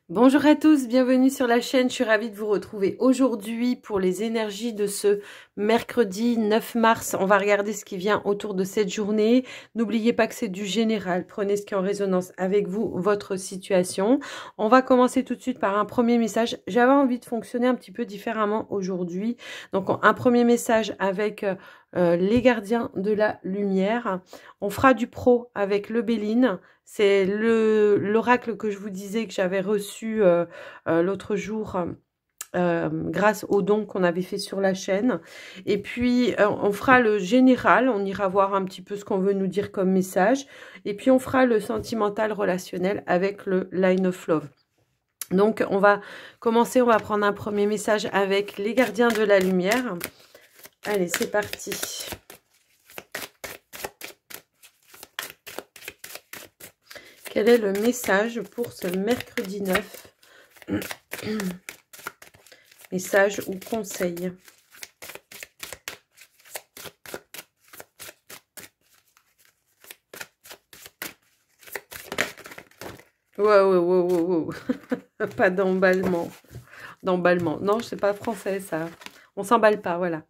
Bonjour à tous, bienvenue sur la chaîne, je suis ravie de vous retrouver aujourd'hui pour les énergies de ce mercredi 9 mars. On va regarder ce qui vient autour de cette journée. N'oubliez pas que c'est du général, prenez ce qui est en résonance avec vous, votre situation. On va commencer tout de suite par un premier message. J'avais envie de fonctionner un petit peu différemment aujourd'hui. Donc un premier message avec les gardiens de la lumière. On fera du pro avec le Béline. C'est l'oracle que je vous disais que j'avais reçu l'autre jour grâce aux dons qu'on avait fait sur la chaîne. Et puis, on fera le général. On ira voir un petit peu ce qu'on veut nous dire comme message. Et puis, on fera le sentimental relationnel avec le Line of Love. Donc, on va commencer. On va prendre un premier message avec les gardiens de la lumière. Allez, c'est parti. Quel est le message pour ce mercredi 9? Message ou conseil? Wow. Pas d'emballement. D'emballement. Non, c'est pas français, ça. On s'emballe pas, voilà.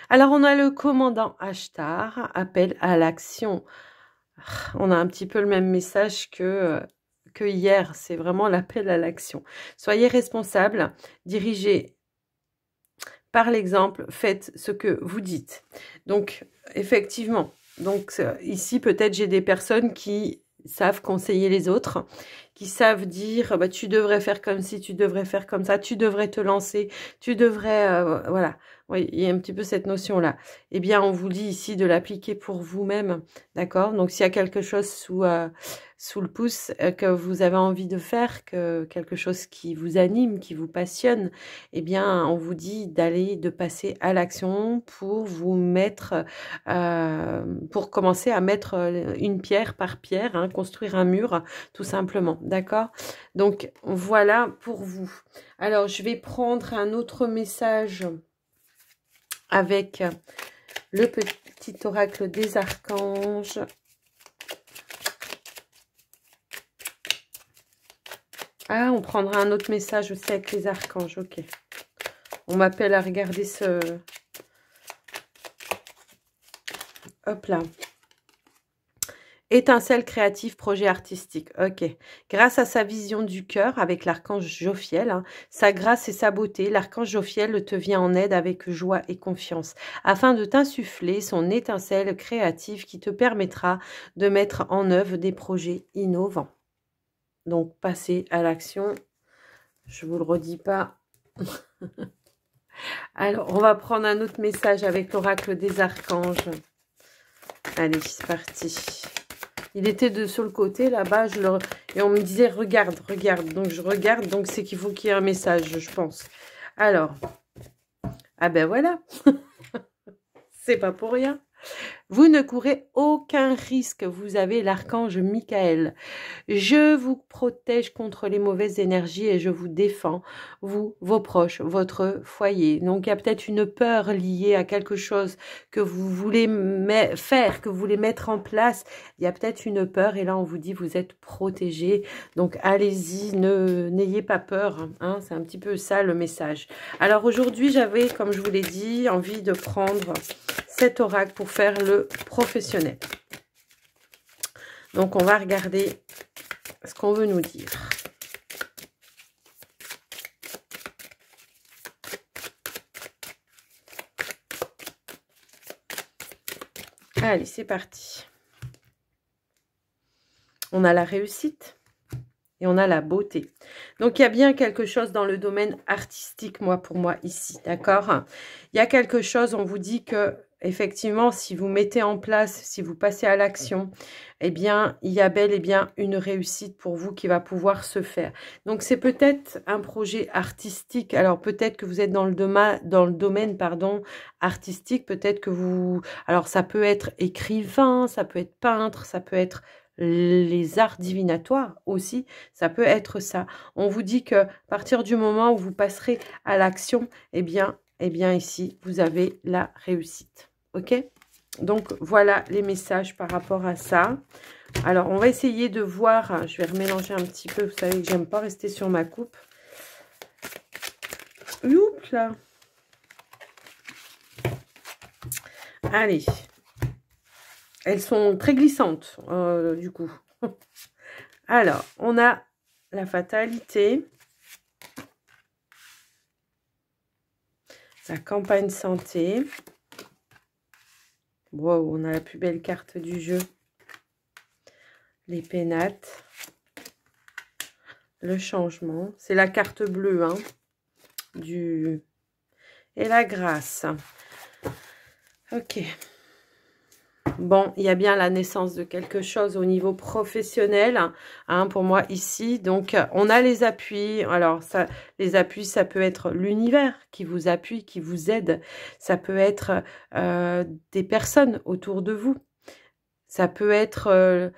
Alors, on a le commandant Ashtar, appel à l'action. On a un petit peu le même message que hier. C'est vraiment l'appel à l'action. Soyez responsable, dirigez par l'exemple, faites ce que vous dites. Donc, effectivement, ici, peut-être j'ai des personnes qui savent conseiller les autres, qui savent dire bah, tu devrais faire comme ci, tu devrais faire comme ça, tu devrais te lancer, tu devrais voilà. Oui, il y a un petit peu cette notion-là. Eh bien, on vous dit ici de l'appliquer pour vous-même, d'accord? Donc, s'il y a quelque chose sous le pouce que vous avez envie de faire, quelque chose qui vous anime, qui vous passionne, eh bien, on vous dit de passer à l'action pour vous mettre, pour commencer à mettre une pierre par pierre, hein, construire un mur, tout simplement, d'accord? Donc, voilà pour vous. Alors, je vais prendre un autre message avec le petit oracle des archanges. Ah, on prendra un autre message aussi avec les archanges, ok. On m'appelle à regarder ce... Hop là. Étincelle créative, projet artistique. Ok. Grâce à sa vision du cœur avec l'archange Jophiel, hein, sa grâce et sa beauté, l'archange Jophiel te vient en aide avec joie et confiance, afin de t'insuffler son étincelle créative qui te permettra de mettre en œuvre des projets innovants. Donc, passez à l'action. Je vous le redis pas. Alors, on va prendre un autre message avec l'oracle des archanges. Allez, c'est parti. Il était sur le côté, là-bas, et on me disait, regarde. Donc, je regarde, donc c'est qu'il faut qu'il y ait un message, je pense. Alors, ah ben voilà. C'est pas pour rien. Vous ne courez aucun risque, vous avez l'archange Michael. Je vous protège contre les mauvaises énergies et je vous défends, vous, vos proches, votre foyer. Donc, il y a peut-être une peur liée à quelque chose que vous voulez faire, que vous voulez mettre en place. Il y a peut-être une peur et là, on vous dit, vous êtes protégé. Donc, allez-y, n'ayez pas peur. Hein, c'est un petit peu ça le message. Alors, aujourd'hui, j'avais, comme je vous l'ai dit, envie de prendre cet oracle pour faire le professionnel. Donc, on va regarder ce qu'on veut nous dire. Allez, c'est parti. On a la réussite et on a la beauté. Donc, il y a bien quelque chose dans le domaine artistique, pour moi, ici, d'accord? Il y a quelque chose, on vous dit que effectivement, si vous mettez en place, si vous passez à l'action, eh bien, il y a bel et bien une réussite pour vous qui va pouvoir se faire. Donc, c'est peut-être un projet artistique. Alors, peut-être que vous êtes dans le domaine, artistique. Peut-être que vous... Alors, ça peut être écrivain, ça peut être peintre, ça peut être les arts divinatoires aussi. Ça peut être ça. On vous dit que à partir du moment où vous passerez à l'action, eh bien, ici, vous avez la réussite. Ok? Donc, voilà les messages par rapport à ça. Alors, on va essayer de voir. Je vais remélanger un petit peu. Vous savez que j'aime pas rester sur ma coupe. Oups là. Allez. Elles sont très glissantes, du coup. Alors, on a la fatalité. La campagne santé. Wow, on a la plus belle carte du jeu. Les pénates. Le changement. C'est la carte bleue, hein. Et la grâce. Ok. Bon, il y a bien la naissance de quelque chose au niveau professionnel, hein, pour moi ici. Donc, on a les appuis. Alors, ça, les appuis, ça peut être l'univers qui vous appuie, qui vous aide. Ça peut être des personnes autour de vous. Ça peut être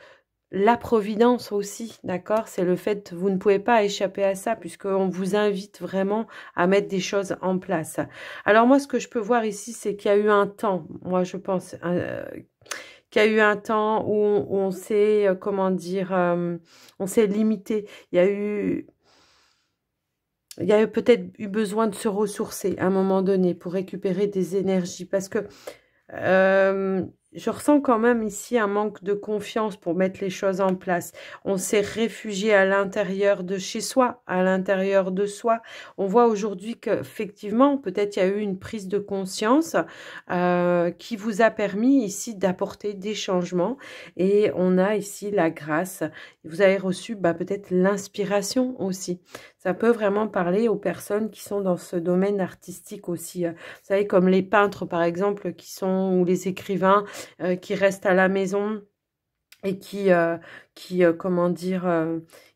la providence aussi, d'accord? C'est le fait, vous ne pouvez pas échapper à ça, puisqu'on vous invite vraiment à mettre des choses en place. Alors, moi, ce que je peux voir ici, c'est qu'il y a eu un temps, moi, je pense... qu'il y a eu un temps où on s'est, comment dire, on s'est limité. Il y a eu peut-être eu besoin de se ressourcer à un moment donné pour récupérer des énergies. Parce que je ressens quand même ici un manque de confiance pour mettre les choses en place. On s'est réfugié à l'intérieur de chez soi, à l'intérieur de soi. On voit aujourd'hui qu'effectivement, peut-être il y a eu une prise de conscience qui vous a permis ici d'apporter des changements. Et on a ici la grâce. Vous avez reçu peut-être l'inspiration aussi. Ça peut vraiment parler aux personnes qui sont dans ce domaine artistique aussi. Vous savez, comme les peintres, par exemple, ou les écrivains qui restent à la maison et qui comment dire,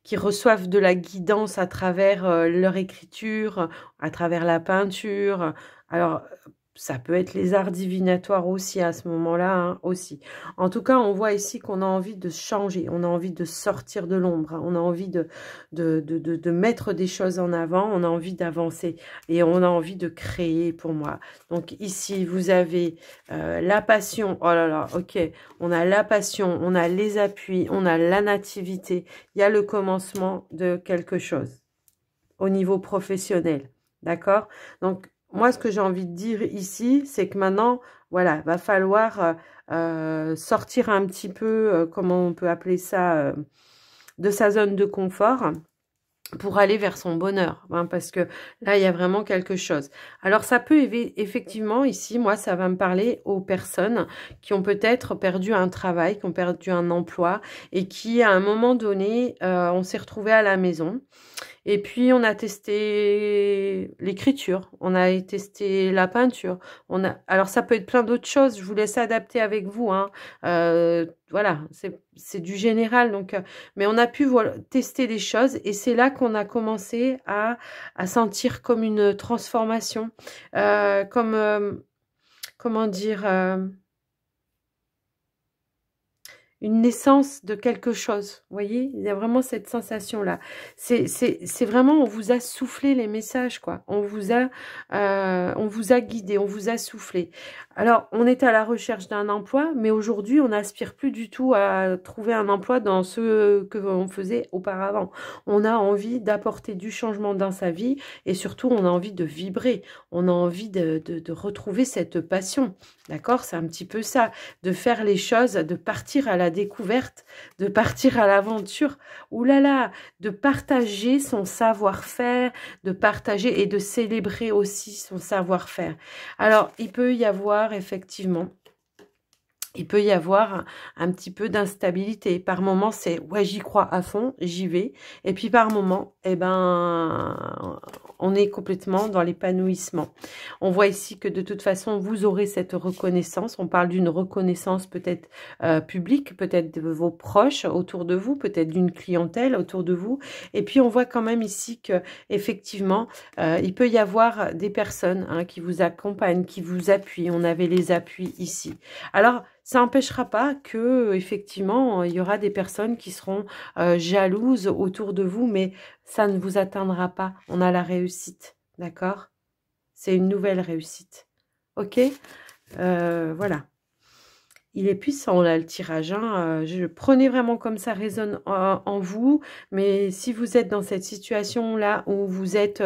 qui reçoivent de la guidance à travers leur écriture, à travers la peinture. Alors, ça peut être les arts divinatoires aussi à ce moment-là, hein, aussi. En tout cas, on voit ici qu'on a envie de changer, on a envie de sortir de l'ombre, hein, on a envie de mettre des choses en avant, on a envie d'avancer et on a envie de créer pour moi. Donc ici, vous avez la passion, oh là là, ok, on a la passion, on a les appuis, on a la nativité, il y a le commencement de quelque chose au niveau professionnel, d'accord? Donc, moi, ce que j'ai envie de dire ici, c'est que maintenant, voilà, va falloir sortir un petit peu, comment on peut appeler ça, de sa zone de confort pour aller vers son bonheur, hein, parce que là, il y a vraiment quelque chose. Alors, ça peut effectivement, ici, moi, ça va me parler aux personnes qui ont peut-être perdu un travail, qui ont perdu un emploi, et qui, à un moment donné, on s'est retrouvé à la maison. Et puis, on a testé l'écriture, on a testé la peinture. Alors, ça peut être plein d'autres choses. Je vous laisse adapter avec vous, hein. Voilà, c'est du général. Donc, mais on a pu tester des choses et c'est là qu'on a commencé à sentir comme une transformation, comment dire, une naissance de quelque chose, vous voyez, il y a vraiment cette sensation-là. C'est vraiment, on vous a soufflé les messages, quoi. On vous a guidé, on vous a soufflé. Alors, on est à la recherche d'un emploi, mais aujourd'hui, on n'aspire plus du tout à trouver un emploi dans ce que l'on faisait auparavant. On a envie d'apporter du changement dans sa vie et surtout, on a envie de vibrer. On a envie de retrouver cette passion, d'accord? C'est un petit peu ça, de faire les choses, de partir à la découverte, de partir à l'aventure, oulala, de partager son savoir-faire, de partager et de célébrer aussi son savoir-faire. Alors, il peut y avoir effectivement, il peut y avoir un petit peu d'instabilité. Par moment, c'est ouais, j'y crois à fond, j'y vais. Et puis par moment, eh ben, on est complètement dans l'épanouissement. On voit ici que de toute façon, vous aurez cette reconnaissance. On parle d'une reconnaissance peut-être publique, peut-être de vos proches autour de vous, peut-être d'une clientèle autour de vous. Et puis on voit quand même ici que effectivement, il peut y avoir des personnes, hein, qui vous accompagnent, qui vous appuient. On avait les appuis ici. Alors, ça n'empêchera pas que, effectivement, il y aura des personnes qui seront jalouses autour de vous, mais ça ne vous atteindra pas. On a la réussite, d'accord? C'est une nouvelle réussite, ok? Voilà. il est puissant là le tirage, hein. Prenez vraiment comme ça résonne en vous. Mais si vous êtes dans cette situation là où vous êtes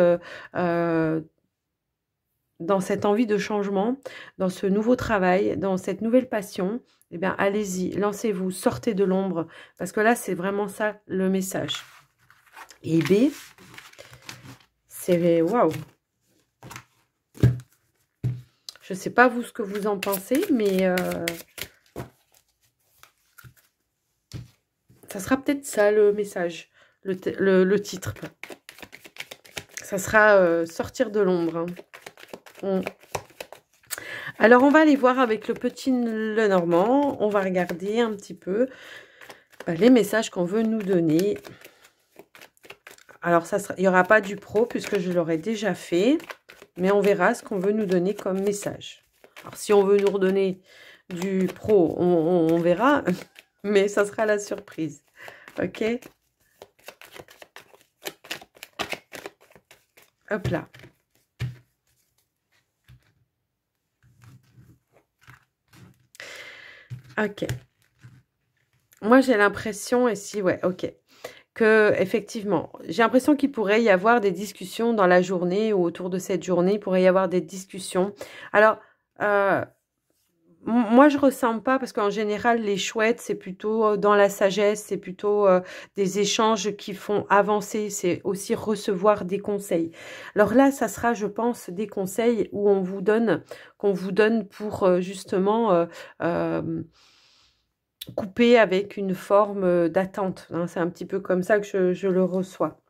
dans cette envie de changement, dans ce nouveau travail, dans cette nouvelle passion, eh bien allez-y, lancez-vous, sortez de l'ombre, parce que là c'est vraiment ça le message. Et B, c'est waouh. Je ne sais pas vous ce que vous en pensez, mais ça sera peut-être ça le message, le titre. Ça sera sortir de l'ombre. Hein. Alors, on va aller voir avec le petit Lenormand. On va regarder un petit peu les messages qu'on veut nous donner. Alors, il n'y aura pas du pro puisque je l'aurais déjà fait. Mais on verra ce qu'on veut nous donner comme message. Alors, si on veut nous redonner du pro, on verra. Mais ça sera la surprise. Ok? Hop là. Ok. Moi, j'ai l'impression, et si, ouais, ok, que effectivement, j'ai l'impression qu'il pourrait y avoir des discussions dans la journée ou autour de cette journée, il pourrait y avoir des discussions. Alors, moi, je ressens pas parce qu'en général, les chouettes, c'est plutôt dans la sagesse, c'est plutôt des échanges qui font avancer, c'est aussi recevoir des conseils. Alors là, ça sera, je pense, des conseils où on vous donne, qu'on vous donne pour justement couper avec une forme d'attente. Hein. C'est un petit peu comme ça que je le reçois.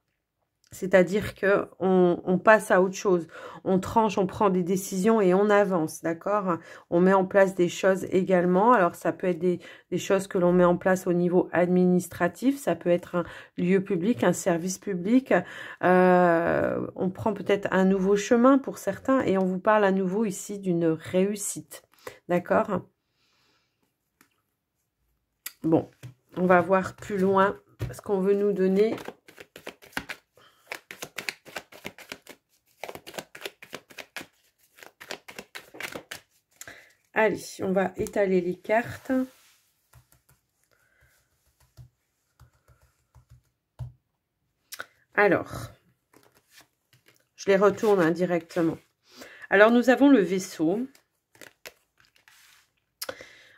C'est-à-dire que on passe à autre chose. On tranche, on prend des décisions et on avance, d'accord? On met en place des choses également. Alors, ça peut être des choses que l'on met en place au niveau administratif. Ça peut être un lieu public, un service public. On prend peut-être un nouveau chemin pour certains et on vous parle à nouveau ici d'une réussite, d'accord? Bon, on va voir plus loin ce qu'on veut nous donner. Allez, on va étaler les cartes. Alors, je les retourne indirectement. Alors, nous avons le vaisseau.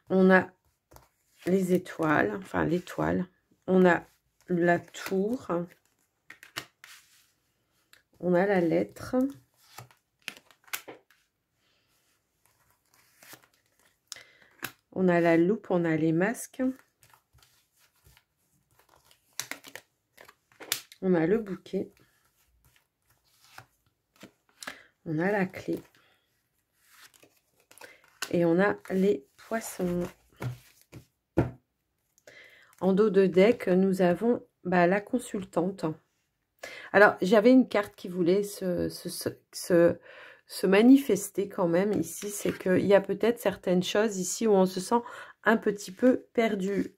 On a les étoiles, enfin l'étoile. On a la tour. On a la lettre. On a la loupe, on a les masques. On a le bouquet. On a la clé. Et on a les poissons. En dos de deck, nous avons la consultante. Alors, j'avais une carte qui voulait se manifester quand même ici. C'est qu'il y a peut-être certaines choses ici où on se sent un petit peu perdu.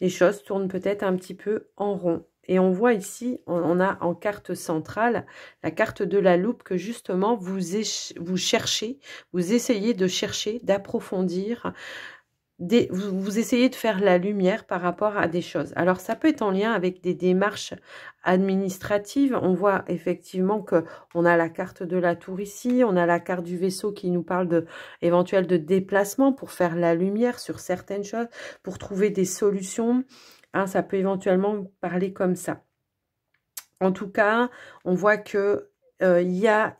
Les choses tournent peut-être un petit peu en rond. Et on voit ici, on a en carte centrale la carte de la loupe que justement vous cherchez, vous essayez de chercher, d'approfondir. Vous essayez de faire la lumière par rapport à des choses. Alors, ça peut être en lien avec des démarches administratives. On voit effectivement que on a la carte de la tour ici, on a la carte du vaisseau qui nous parle éventuel de déplacement pour faire la lumière sur certaines choses, pour trouver des solutions. Hein, ça peut éventuellement parler comme ça. En tout cas, on voit que il y a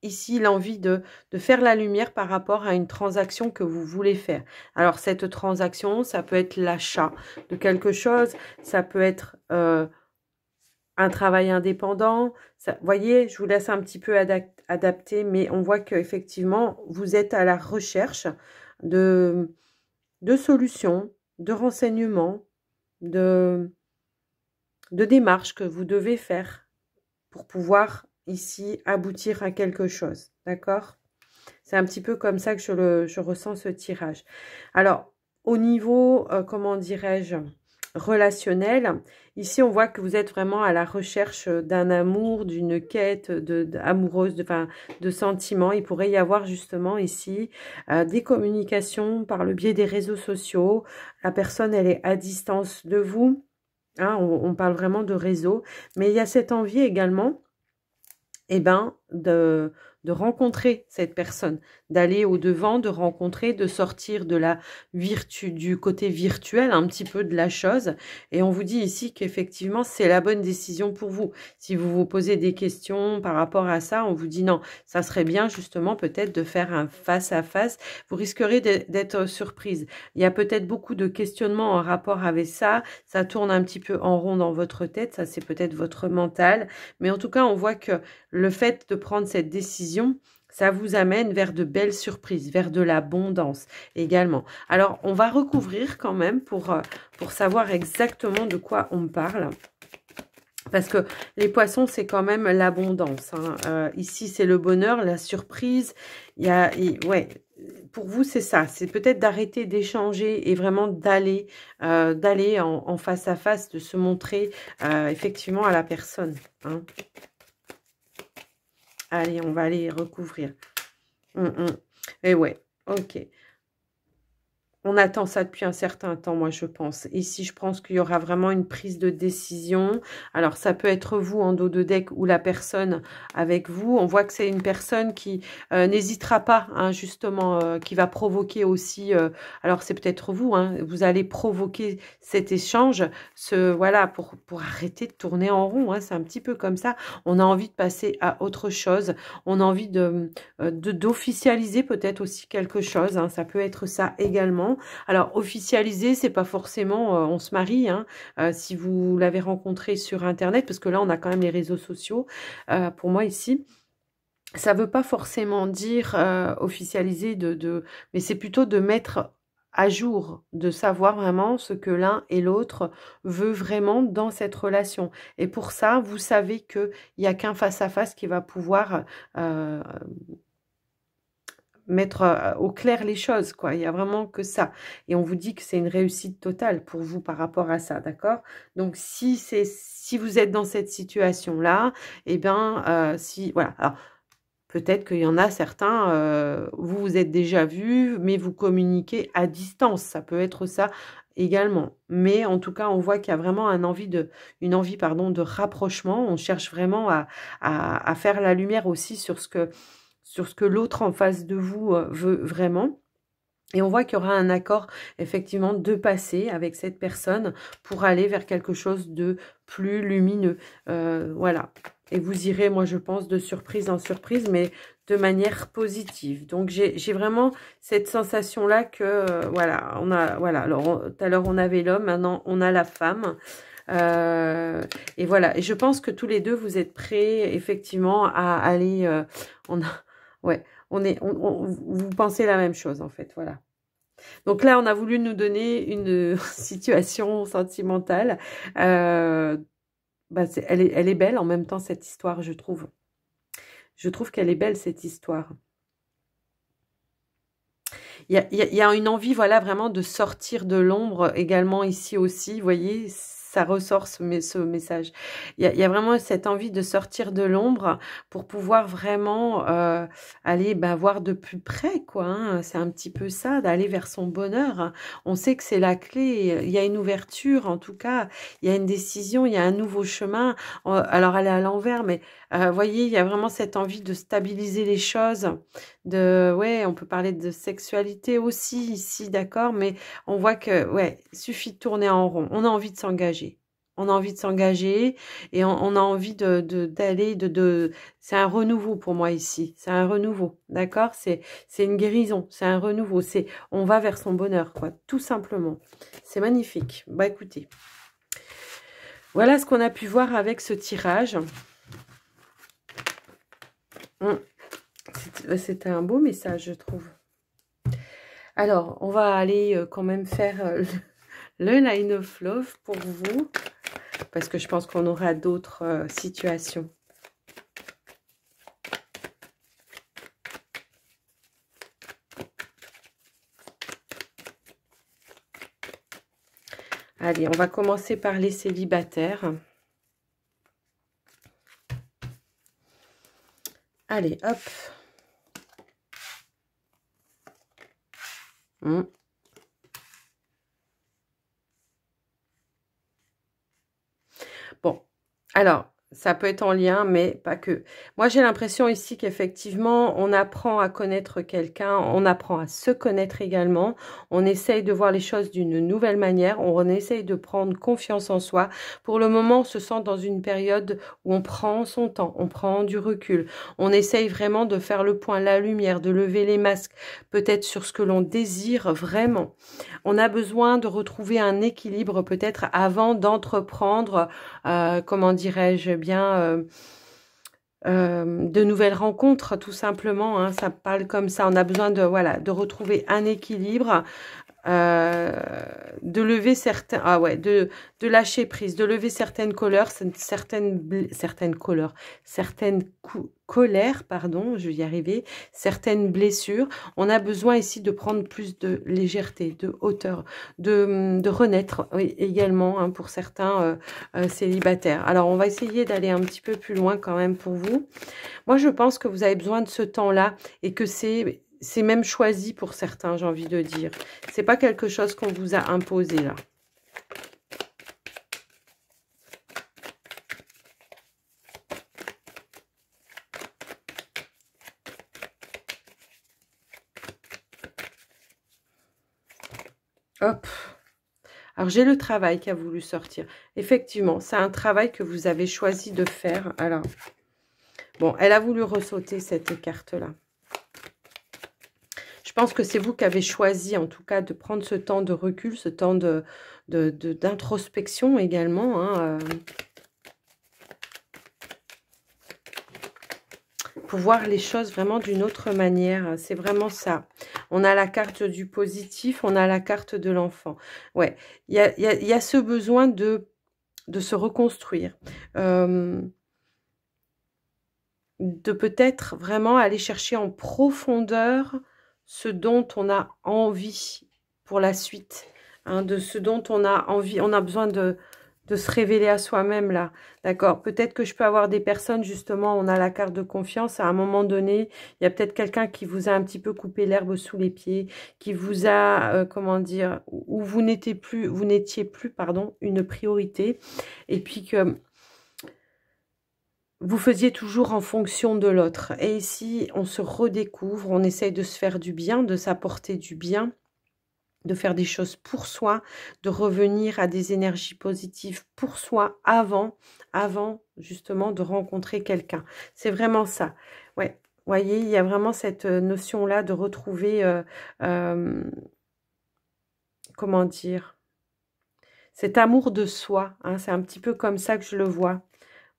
ici l'envie de faire la lumière par rapport à une transaction que vous voulez faire. Alors, cette transaction, ça peut être l'achat de quelque chose, ça peut être un travail indépendant. Vous voyez, je vous laisse un petit peu adapter, mais on voit qu'effectivement, vous êtes à la recherche de solutions, de renseignements, de démarches que vous devez faire pour pouvoir ici aboutir à quelque chose, d'accord? C'est un petit peu comme ça que je ressens ce tirage. Alors, au niveau, comment dirais-je, relationnel. Ici, on voit que vous êtes vraiment à la recherche d'un amour, d'une quête amoureuse, de sentiments. Il pourrait y avoir justement ici des communications par le biais des réseaux sociaux. La personne, elle est à distance de vous. Hein, on parle vraiment de réseau. Mais il y a cette envie également de rencontrer cette personne, d'aller au-devant, de rencontrer, de sortir de la du côté virtuel, un petit peu de la chose. Et on vous dit ici qu'effectivement, c'est la bonne décision pour vous. Si vous vous posez des questions par rapport à ça, on vous dit non, ça serait bien justement peut-être de faire un face-à-face. Vous risquerez d'être surprise. Il y a peut-être beaucoup de questionnements en rapport avec ça. Ça tourne un petit peu en rond dans votre tête. Ça, c'est peut-être votre mental. Mais en tout cas, on voit que le fait de prendre cette décision, ça vous amène vers de belles surprises, vers de l'abondance également. Alors, on va recouvrir quand même pour savoir exactement de quoi on parle. Parce que les poissons, c'est quand même l'abondance. Hein. Ici, c'est le bonheur, la surprise. Ouais, pour vous, c'est ça. C'est peut-être d'arrêter d'échanger et vraiment d'aller en face à face, de se montrer effectivement à la personne. Hein. Allez, on va aller recouvrir. Et ouais, ok. On attend ça depuis un certain temps, moi, je pense. Ici, je pense qu'il y aura vraiment une prise de décision. Alors, ça peut être vous en dos de deck ou la personne avec vous. On voit que c'est une personne qui n'hésitera pas, hein, justement, qui va provoquer aussi... alors, c'est peut-être vous, hein, vous allez provoquer cet échange, voilà, pour arrêter de tourner en rond. Hein, c'est un petit peu comme ça. On a envie de passer à autre chose. On a envie d'officialiser peut-être aussi quelque chose. Hein, ça peut être ça également. Alors, officialiser, c'est pas forcément on se marie, hein, si vous l'avez rencontré sur Internet, parce que là, on a quand même les réseaux sociaux. Pour moi, ici, ça veut pas forcément dire officialiser, mais c'est plutôt de mettre à jour, de savoir vraiment ce que l'un et l'autre veut vraiment dans cette relation. Et pour ça, vous savez qu'il n'y a qu'un face-à-face qui va pouvoir... mettre au clair les choses, quoi. Il y a vraiment que ça. Et on vous dit que c'est une réussite totale pour vous par rapport à ça, d'accord? Donc, si vous êtes dans cette situation-là, eh bien, voilà. Alors, peut-être qu'il y en a certains, vous vous êtes déjà vus, mais vous communiquez à distance. Ça peut être ça également. Mais en tout cas, on voit qu'il y a vraiment une envie de rapprochement. On cherche vraiment à faire la lumière aussi sur ce que l'autre en face de vous veut vraiment. Et on voit qu'il y aura un accord, effectivement, de passer avec cette personne pour aller vers quelque chose de plus lumineux. Voilà. Et vous irez, moi, je pense, de surprise en surprise, mais de manière positive. Donc, j'ai vraiment cette sensation-là que, voilà, alors, tout à l'heure, on avait l'homme, maintenant, on a la femme. Et voilà. Et je pense que tous les deux, vous êtes prêts, effectivement, à aller... ouais. Vous pensez la même chose, en fait, voilà. Donc là, on a voulu nous donner une situation sentimentale. Elle est belle en même temps, cette histoire, je trouve. Je trouve qu'elle est belle, cette histoire. Il y a une envie, voilà, vraiment de sortir de l'ombre également ici aussi, vous voyez, ça ressort ce message. Il y a vraiment cette envie de sortir de l'ombre pour pouvoir vraiment aller voir de plus près, quoi. Hein. C'est un petit peu ça, d'aller vers son bonheur. On sait que c'est la clé. Il y a une ouverture, en tout cas. Il y a une décision, il y a un nouveau chemin. Alors, elle est à l'envers, mais voyez, il y a vraiment cette envie de stabiliser les choses. Ouais, on peut parler de sexualité aussi ici, d'accord, mais on voit que, ouais, il suffit de tourner en rond. On a envie de s'engager. On a envie de s'engager et on a envie d'aller, c'est un renouveau pour moi ici. C'est un renouveau, d'accord? C'est une guérison, c'est un renouveau. On va vers son bonheur, quoi, tout simplement. C'est magnifique. Bah, écoutez, voilà ce qu'on a pu voir avec ce tirage. C'était un beau message, je trouve. Alors, on va aller quand même faire le Line of Love pour vous, parce que je pense qu'on aura d'autres situations. Allez, on va commencer par les célibataires. Allez, hop. Bon, alors, ça peut être en lien, mais pas que. Moi, j'ai l'impression ici qu'effectivement, on apprend à connaître quelqu'un, on apprend à se connaître également, on essaye de voir les choses d'une nouvelle manière, on essaye de prendre confiance en soi. Pour le moment, on se sent dans une période où on prend son temps, on prend du recul, on essaye vraiment de faire le point, la lumière, de lever les masques, peut-être sur ce que l'on désire vraiment. On a besoin de retrouver un équilibre peut-être avant d'entreprendre, comment dirais-je bien, de nouvelles rencontres, tout simplement. Hein, ça parle comme ça. On a besoin de, voilà, de retrouver un équilibre, de lever certains, de lâcher prise, de lever certaines colères, colères, pardon, je vais y arriver, certaines blessures. On a besoin ici de prendre plus de légèreté, de hauteur, de renaître, oui, également, hein, pour certains célibataires. Alors, on va essayer d'aller un petit peu plus loin quand même pour vous. Moi, je pense que vous avez besoin de ce temps-là et que c'est même choisi pour certains, j'ai envie de dire. C'est pas quelque chose qu'on vous a imposé, là. Hop. Alors, j'ai le travail qui a voulu sortir. Effectivement, c'est un travail que vous avez choisi de faire. Alors, bon, elle a voulu ressauter cette carte-là. Je pense que c'est vous qui avez choisi, en tout cas, de prendre ce temps de recul, ce temps d'introspection également. Hein, pour voir les choses vraiment d'une autre manière. C'est vraiment ça. On a la carte du positif, on a la carte de l'enfant. Ouais, il y a ce besoin de se reconstruire. De peut-être vraiment aller chercher en profondeur ce dont on a envie pour la suite, hein, de ce dont on a envie. On a besoin de se révéler à soi-même là, d'accord? Peut-être que je peux avoir des personnes, justement, on a la carte de confiance, à un moment donné, il y a peut-être quelqu'un qui vous a un petit peu coupé l'herbe sous les pieds, qui vous a, comment dire, où vous n'étiez plus, pardon, une priorité, et puis que vous faisiez toujours en fonction de l'autre. Et ici, on se redécouvre, on essaye de se faire du bien, de s'apporter du bien, de faire des choses pour soi, de revenir à des énergies positives pour soi avant justement de rencontrer quelqu'un. C'est vraiment ça. Ouais, voyez, il y a vraiment cette notion-là de retrouver, comment dire, cet amour de soi. Hein, c'est un petit peu comme ça que je le vois.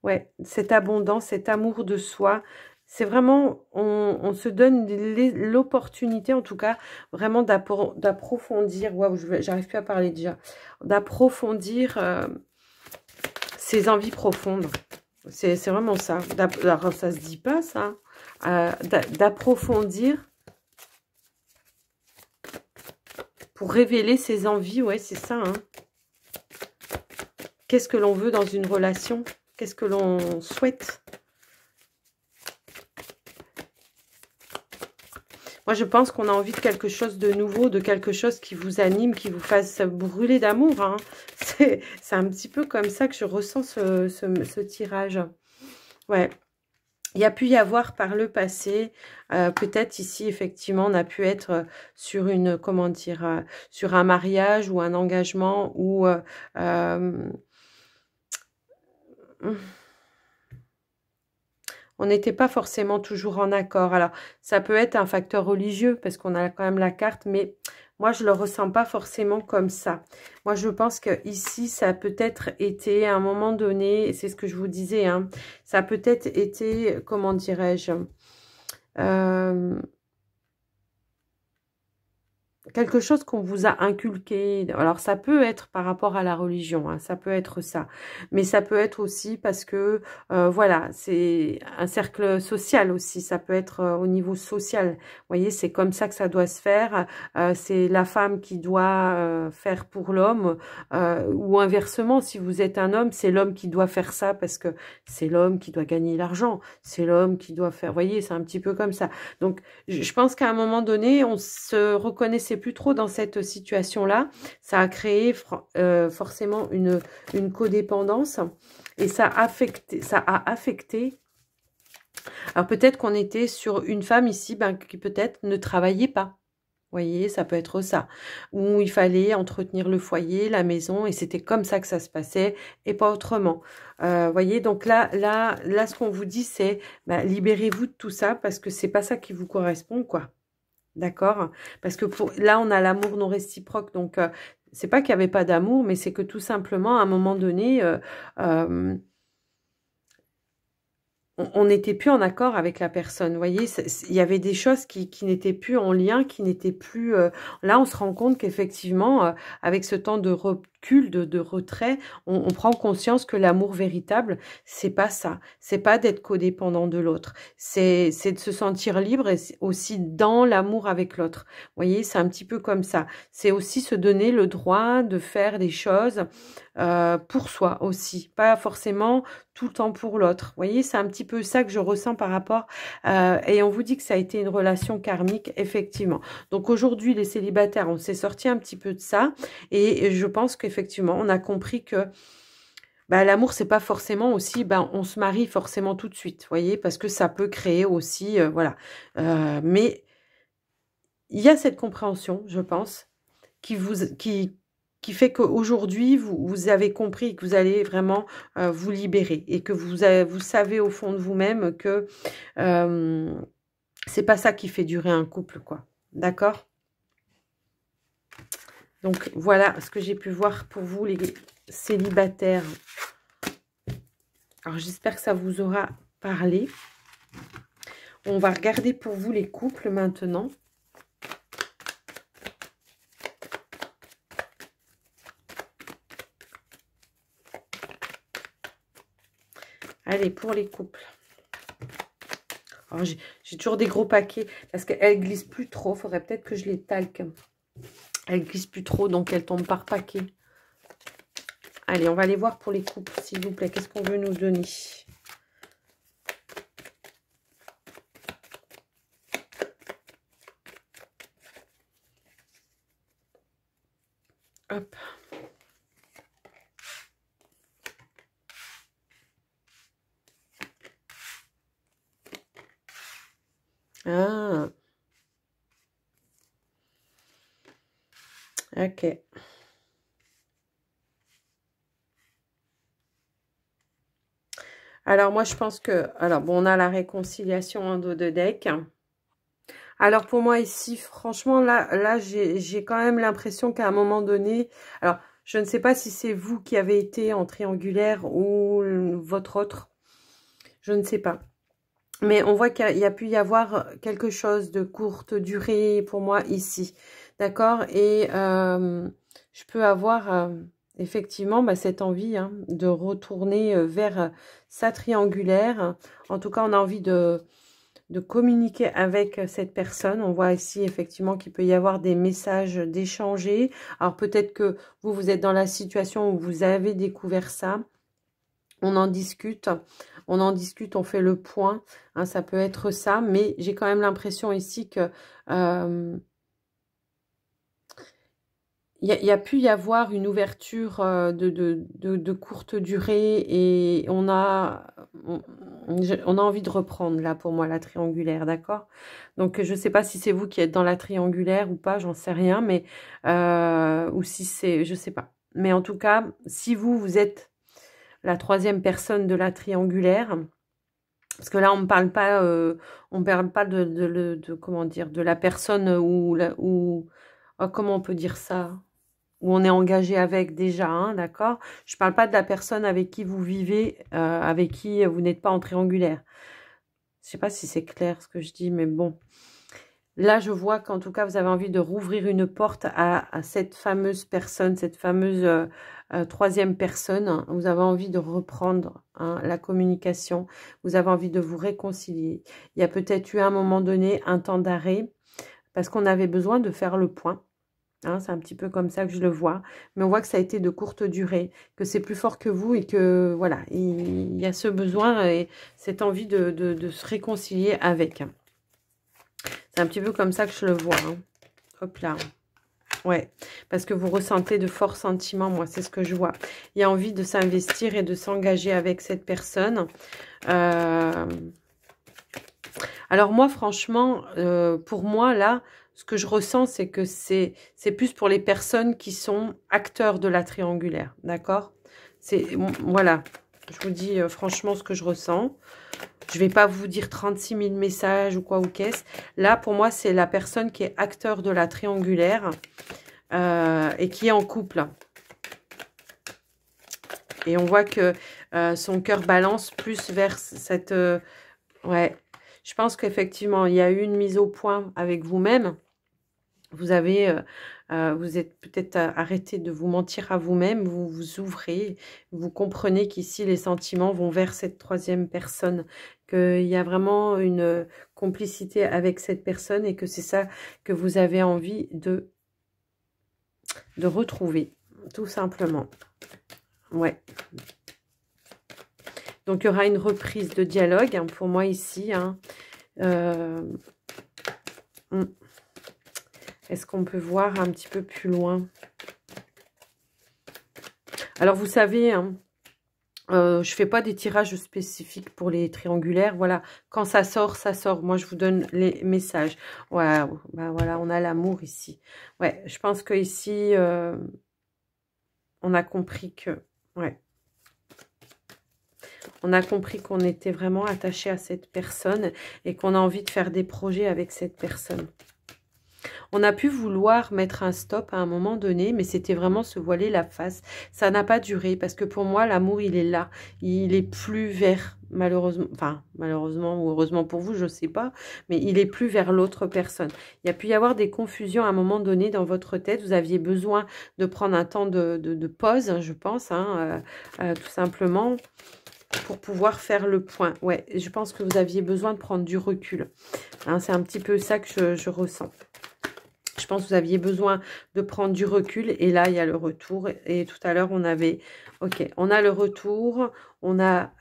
Ouais, cette abondance, cet amour de soi, c'est vraiment, on se donne l'opportunité, en tout cas, vraiment d'approfondir, waouh, j'arrive plus à parler déjà, d'approfondir ses envies profondes. C'est vraiment ça. Alors, ça se dit pas, ça. D'approfondir pour révéler ses envies, ouais, c'est ça. Hein. Qu'est-ce que l'on veut dans une relation ? Qu'est-ce que l'on souhaite? Moi, je pense qu'on a envie de quelque chose de nouveau, de quelque chose qui vous anime, qui vous fasse brûler d'amour. Hein. C'est un petit peu comme ça que je ressens ce tirage. Ouais. Il y a pu y avoir par le passé, peut-être ici, effectivement, on a pu être sur une, comment dire, sur un mariage ou un engagement ou... on n'était pas forcément toujours en accord. Alors, ça peut être un facteur religieux, parce qu'on a quand même la carte, mais moi, je ne le ressens pas forcément comme ça. Moi, je pense que ici, ça a peut-être été, à un moment donné, c'est ce que je vous disais, hein, ça a peut-être été, comment dirais-je, quelque chose qu'on vous a inculqué. Alors, ça peut être par rapport à la religion, hein, ça peut être ça. Mais ça peut être aussi parce que, voilà, c'est un cercle social aussi. Ça peut être au niveau social. Vous voyez, c'est comme ça que ça doit se faire. C'est la femme qui doit faire pour l'homme. Ou inversement, si vous êtes un homme, c'est l'homme qui doit faire ça parce que c'est l'homme qui doit gagner l'argent. C'est l'homme qui doit faire... Vous voyez, c'est un petit peu comme ça. Donc, je pense qu'à un moment donné, on se reconnaissait plus trop dans cette situation-là. Ça a créé forcément une codépendance et ça a affecté. Alors peut-être qu'on était sur une femme ici qui peut-être ne travaillait pas. Vous voyez, ça peut être ça. Où il fallait entretenir le foyer, la maison, et c'était comme ça que ça se passait, et pas autrement. Voyez, donc là, ce qu'on vous dit, c'est libérez-vous de tout ça, parce que c'est pas ça qui vous correspond, quoi. D'accord? Parce que là, on a l'amour non réciproque, donc c'est pas qu'il n'y avait pas d'amour, mais c'est que tout simplement, à un moment donné, on n'était plus en accord avec la personne. Vous voyez, il y avait des choses qui n'étaient plus en lien, qui n'étaient plus... Là, on se rend compte qu'effectivement, avec ce temps de recul, de retrait, on prend conscience que l'amour véritable, c'est pas ça. C'est pas d'être codépendant de l'autre. C'est de se sentir libre et aussi dans l'amour avec l'autre. Vous voyez, c'est un petit peu comme ça. C'est aussi se donner le droit de faire des choses pour soi aussi. Pas forcément tout le temps pour l'autre. Vous voyez, c'est un petit peu ça que je ressens par rapport... et on vous dit que ça a été une relation karmique, effectivement. Donc aujourd'hui, les célibataires, on s'est sorti un petit peu de ça. Et je pense qu'effectivement, on a compris que l'amour, c'est pas forcément aussi, on se marie forcément tout de suite, vous voyez, parce que ça peut créer aussi, voilà. Mais il y a cette compréhension, je pense, qui fait qu'aujourd'hui, vous avez compris que vous allez vraiment vous libérer et que vous savez au fond de vous-même que c'est pas ça qui fait durer un couple, quoi. D'accord? Donc, voilà ce que j'ai pu voir pour vous, les célibataires. Alors, j'espère que ça vous aura parlé. On va regarder pour vous les couples maintenant. Allez, pour les couples. Alors, j'ai toujours des gros paquets parce qu'elles glissent plus trop. Il faudrait peut-être que je les talque. Elles glissent plus trop, donc elles tombent par paquet. Allez, on va aller voir pour les couples, s'il vous plaît. Qu'est-ce qu'on veut nous donner? Hop. Ah. Ok. Alors, moi, je pense que... Alors, bon, on a la réconciliation en dos de deck. Alors, pour moi, ici, franchement, là j'ai quand même l'impression qu'à un moment donné... Alors, je ne sais pas si c'est vous qui avez été en triangulaire ou votre autre. Je ne sais pas. Mais on voit qu'il y a pu y avoir quelque chose de courte durée pour moi ici. D'accord? Et je peux avoir effectivement cette envie de retourner vers sa triangulaire. En tout cas, on a envie de communiquer avec cette personne. On voit ici effectivement qu'il peut y avoir des messages d'échanger. Alors peut-être que vous êtes dans la situation où vous avez découvert ça. On en discute, on fait le point, ça peut être ça, mais j'ai quand même l'impression ici que il y a pu y avoir une ouverture de courte durée et on a envie de reprendre là pour moi la triangulaire, d'accord? Donc je ne sais pas si c'est vous qui êtes dans la triangulaire ou pas, j'en sais rien, mais ou si c'est, je sais pas. Mais en tout cas, si vous êtes la troisième personne de la triangulaire, parce que là on ne parle pas, comment dire, de la personne où comment on peut dire ça, où on est engagé avec déjà, d'accord? Je ne parle pas de la personne avec qui vous vivez, avec qui vous n'êtes pas en triangulaire. Je ne sais pas si c'est clair ce que je dis, mais bon. Là, je vois qu'en tout cas, vous avez envie de rouvrir une porte à cette fameuse personne, cette fameuse troisième personne. Vous avez envie de reprendre hein, la communication. Vous avez envie de vous réconcilier. Il y a peut-être eu à un moment donné un temps d'arrêt parce qu'on avait besoin de faire le point. Hein, c'est un petit peu comme ça que je le vois. Mais on voit que ça a été de courte durée, que c'est plus fort que vous et que voilà, il y a ce besoin et cette envie de se réconcilier avec. C'est un petit peu comme ça que je le vois. Hein. Hop là. Ouais, parce que vous ressentez de forts sentiments, moi, c'est ce que je vois. Il y a envie de s'investir et de s'engager avec cette personne. Alors moi, franchement, pour moi, là, ce que je ressens, c'est que c'est plus pour les personnes qui sont acteurs de la triangulaire, d'accord? Voilà, je vous dis franchement ce que je ressens. Je vais pas vous dire 36 000 messages ou quoi ou qu'est-ce. Là, pour moi, c'est la personne qui est acteur de la triangulaire et qui est en couple. Et on voit que son cœur balance plus vers cette... ouais, je pense qu'effectivement, il y a eu une mise au point avec vous-même. Vous êtes peut-être arrêté de vous mentir à vous-même, vous vous ouvrez, vous comprenez qu'ici les sentiments vont vers cette troisième personne, qu'il y a vraiment une complicité avec cette personne et que c'est ça que vous avez envie de retrouver, tout simplement. Ouais. Donc il y aura une reprise de dialogue hein, pour moi ici. Hein. Est-ce qu'on peut voir un petit peu plus loin? Alors, vous savez, hein, je fais pas des tirages spécifiques pour les triangulaires. Voilà, quand ça sort, ça sort. Moi, je vous donne les messages. Ouais, ben voilà, on a l'amour ici. Ouais, je pense que ici, on a compris que... Ouais. On a compris qu'on était vraiment attaché à cette personne et qu'on a envie de faire des projets avec cette personne. On a pu vouloir mettre un stop à un moment donné, mais c'était vraiment se voiler la face. Ça n'a pas duré parce que pour moi, l'amour, il est là. Il est plus vers, malheureusement, enfin, malheureusement ou heureusement pour vous, je ne sais pas, mais il est plus vers l'autre personne. Il y a pu y avoir des confusions à un moment donné dans votre tête. Vous aviez besoin de prendre un temps de pause, je pense, hein, tout simplement, pour pouvoir faire le point. Ouais, je pense que vous aviez besoin de prendre du recul. Hein, c'est un petit peu ça que je ressens. Je pense que vous aviez besoin de prendre du recul. Et là, il y a le retour. Et tout à l'heure, on avait... Ok, on a le retour. On a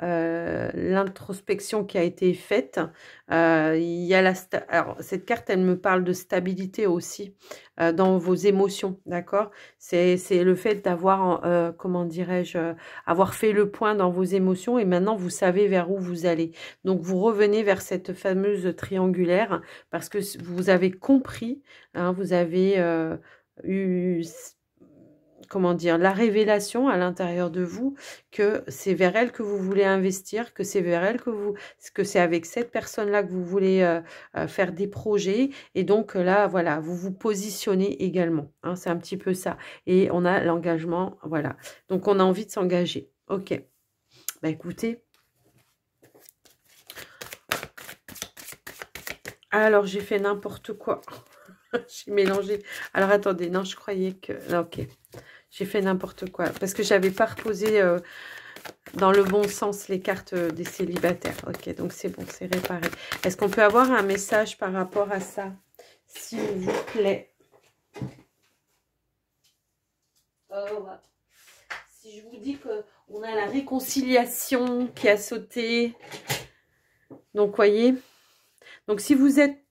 l'introspection qui a été faite. Il y a alors, cette carte, elle me parle de stabilité aussi dans vos émotions, d'accord? C'est le fait d'avoir, comment dirais-je, avoir fait le point dans vos émotions et maintenant, vous savez vers où vous allez. Donc, vous revenez vers cette fameuse triangulaire parce que vous avez compris, hein, vous avez eu... comment dire, la révélation à l'intérieur de vous que c'est vers elle que vous voulez investir, que c'est vers elle que c'est avec cette personne-là que vous voulez faire des projets. Et donc là, voilà, vous vous positionnez également. Hein, c'est un petit peu ça. Et on a l'engagement, voilà. Donc on a envie de s'engager. Ok. Bah écoutez. Alors j'ai fait n'importe quoi. J'ai mélangé. Alors attendez, non, je croyais que... Ok. J'ai fait n'importe quoi. Parce que j'avais pas reposé dans le bon sens les cartes des célibataires. Ok, donc c'est bon, c'est réparé. Est-ce qu'on peut avoir un message par rapport à ça, s'il vous plaît? Si je vous dis qu'on a la réconciliation qui a sauté. Donc, voyez. Donc, si vous êtes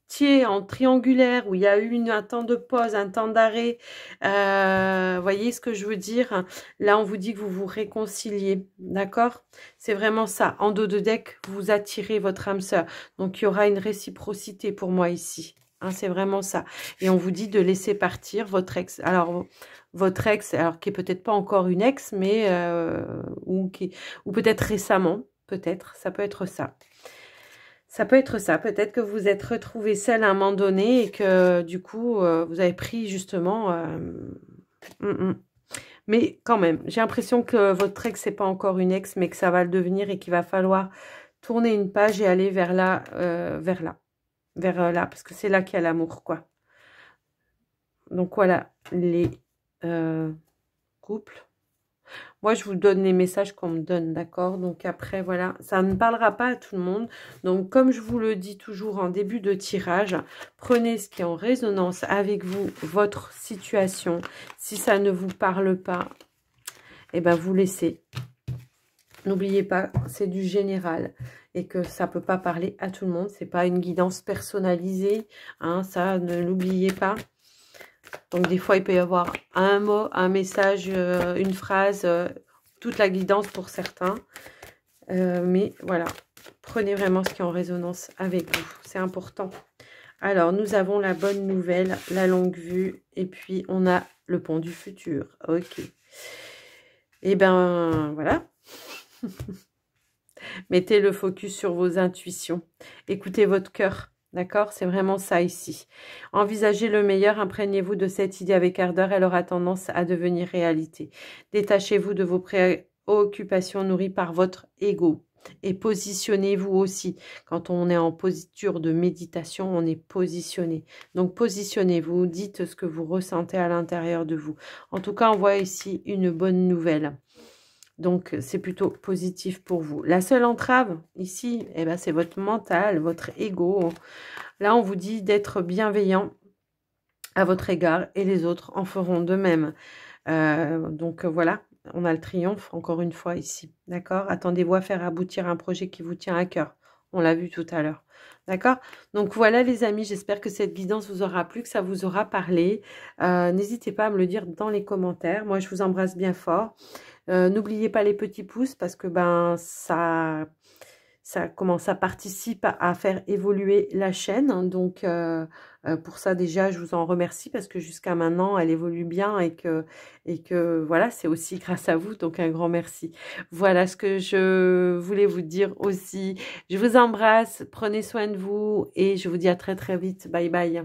en triangulaire où il y a eu un temps de pause, un temps d'arrêt, voyez ce que je veux dire? Là, on vous dit que vous vous réconciliez, d'accord? C'est vraiment ça. En dos de deck, vous attirez votre âme sœur. Donc, il y aura une réciprocité pour moi ici. Hein, c'est vraiment ça. Et on vous dit de laisser partir votre ex. Alors, votre ex, alors qui est peut-être pas encore une ex, mais ou peut-être récemment, peut-être, ça peut être ça. Ça peut être ça. Peut-être que vous êtes retrouvé seul à un moment donné et que du coup, vous avez pris justement... Mais quand même, j'ai l'impression que votre ex, c'est pas encore une ex, mais que ça va le devenir et qu'il va falloir tourner une page et aller vers là. vers là, parce que c'est là qu'il y a l'amour, quoi. Donc voilà, les couples. Moi, je vous donne les messages qu'on me donne, d'accord? Donc après, voilà, ça ne parlera pas à tout le monde. Donc, comme je vous le dis toujours en début de tirage, prenez ce qui est en résonance avec vous, votre situation. Si ça ne vous parle pas, eh ben, vous laissez. N'oubliez pas, c'est du général et que ça ne peut pas parler à tout le monde. C'est pas une guidance personnalisée, hein, ça, ne l'oubliez pas. Donc, des fois, il peut y avoir un mot, un message, une phrase, toute la guidance pour certains. Mais voilà, prenez vraiment ce qui est en résonance avec vous. C'est important. Alors, nous avons la bonne nouvelle, la longue vue. Et puis, on a le pont du futur. Ok. Et ben, voilà. Mettez le focus sur vos intuitions. Écoutez votre cœur. D'accord? C'est vraiment ça ici. Envisagez le meilleur, imprégnez-vous de cette idée avec ardeur, elle aura tendance à devenir réalité. Détachez-vous de vos préoccupations nourries par votre ego. Et positionnez-vous aussi. Quand on est en posture de méditation, on est positionné. Donc positionnez-vous, dites ce que vous ressentez à l'intérieur de vous. En tout cas, on voit ici une bonne nouvelle. Donc, c'est plutôt positif pour vous. La seule entrave, ici, eh ben, c'est votre mental, votre ego. Là, on vous dit d'être bienveillant à votre égard et les autres en feront de même. Donc, voilà, on a le triomphe, encore une fois, ici. D'accord? Attendez-vous à faire aboutir un projet qui vous tient à cœur. On l'a vu tout à l'heure. D'accord? Donc, voilà, les amis, j'espère que cette guidance vous aura plu, que ça vous aura parlé. N'hésitez pas à me le dire dans les commentaires. Moi, je vous embrasse bien fort. N'oubliez pas les petits pouces parce que ben ça participe à faire évoluer la chaîne. Donc pour ça déjà je vous en remercie parce que jusqu'à maintenant elle évolue bien et que voilà, c'est aussi grâce à vous, donc un grand merci. Voilà ce que je voulais vous dire aussi. Je vous embrasse, prenez soin de vous et je vous dis à très très vite. Bye bye.